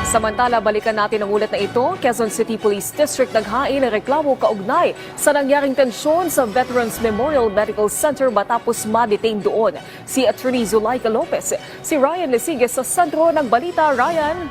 Samantala, balikan natin ang ulat na ito. Quezon City Police District naghain ng reklamo kaugnay sa nangyaring tensyon sa Veterans Memorial Medical Center matapos ma-detain doon si Attorney Zulaika Lopez. Si Ryan Lesiges sa sentro ng balita. Ryan?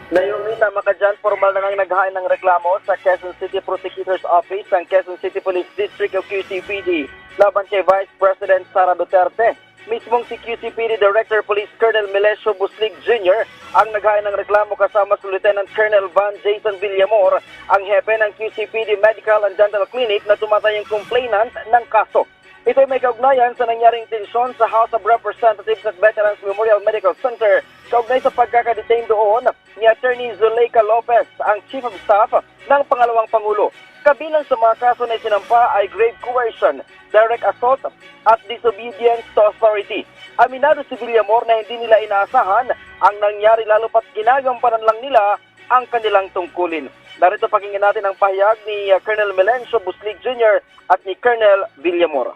Naomi, tama ka dyan. Formal na nang naghain ng reklamo sa Quezon City Prosecutor's Office ng Quezon City Police District o QCPD laban kay Vice President Sara Duterte. Mismong si QCPD Director Police Colonel Melesio Buslig Jr. ang naghain ng reklamo kasama si Lieutenant Colonel Van Jason Villamor, ang hepe ng QCPD Medical and Dental Clinic na tumatayong complainant ng kaso. Ito'y may kaugnayan sa nangyaring tensyon sa House of Representatives at Veterans Memorial Medical Center kaugnay sa pagkakadetain doon ni Attorney Zulaika Lopez, ang Chief of Staff ng Pangalawang Pangulo. Kabilang sa mga kaso na sinampa ay grave coercion, direct assault at disobedience to authority. Aminado si Villamor na hindi nila inaasahan ang nangyari lalo pat ginagampanan lang nila ang kanilang tungkulin. Narito pakinggan natin ang pahayag ni Colonel Melesio Buslig Jr. at ni Colonel Villamor.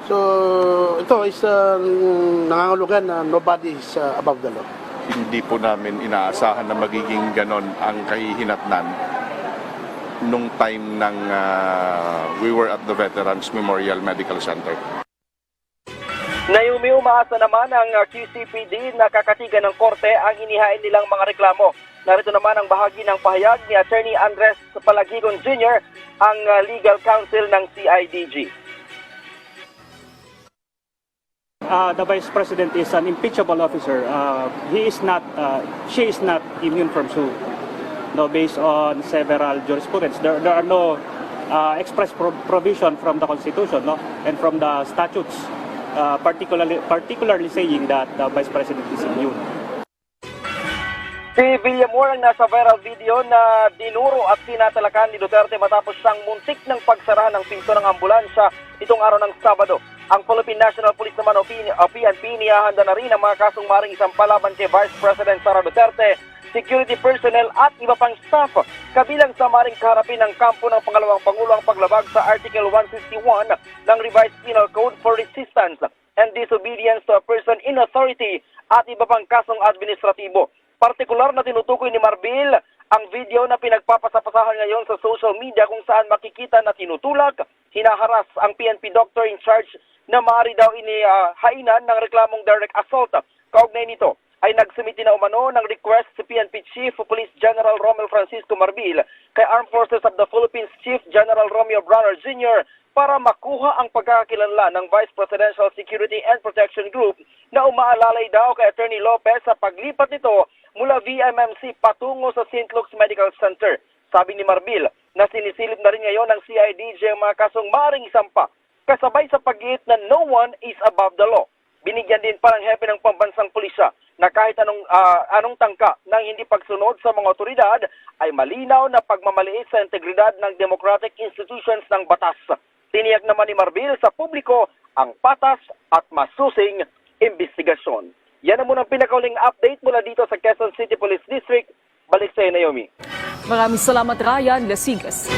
So, ito is nangangulugan na nobody is above the law. Hindi po namin inaasahan na magiging ganon ang kahihinatnan nung time ng we were at the Veterans Memorial Medical Center. Naomi, umaasa naman ang QCPD na kakatigan ng korte ang inihain nilang mga reklamo. Narito naman ang bahagi ng pahayag ni Attorney Andres Palagigon Jr., ang legal counsel ng CIDG. The Vice President is an impeachable officer. She is not immune from suit. No, based on several jurisprudence, there are no express provision from the Constitution, no, and from the statutes, particularly saying that the Vice President is immune. Si Villamor ang nasa viral video na dinuro at tinatalakan ni Duterte matapos siyang muntik ng pagsara ng pinto ng ambulansya itong araw ng Sabado. Ang Philippine National Police naman o PNP niyahanda na rin ang mga kasong maring isang palaban kay Vice President Sara Duterte, security personnel at iba pang staff, kabilang sa maring kaharapin ng kampo ng Pangalawang Pangulo ang paglabag sa Article 151 ng Revised Penal Code for resistance and disobedience to a person in authority at iba pang kasong administratibo. Partikular na tinutukoy ni Marbil ang video na pinagpapasapasahan ngayon sa social media kung saan makikita na tinutulak, hinaharas ang PNP doctor in charge na maaari daw inihainan ng reklamong direct assault. Kaugnay nito ay nagsumiti na umano ng request si PNP Chief Police General Romel Francisco Marbil kay Armed Forces of the Philippines Chief General Romeo Brawner Jr. para makuha ang pagkakakilanlan ng Vice Presidential Security and Protection Group na umaalalay daw kay Attorney Lopez sa paglipat nito mula VMMC patungo sa St. Luke's Medical Center. Sabi ni Marbil na sinisilip na rin ngayon ng CIDG ang mga kasong maaaring isampa kasabay sa paggiit na no one is above the law. Binigyan din pa ng hepe ng pambansang pulisya na kahit anong tangka ng hindi pagsunod sa mga otoridad ay malinaw na pagmamaliit sa integridad ng democratic institutions ng batas. Tiniyak naman ni Marbil sa publiko ang patas at masusing investigasyon. Yan ang munang pinakauling update mula dito sa Quezon City Police District. Balik sa iyo, Naomi. Maraming salamat, Ryan Lesiges.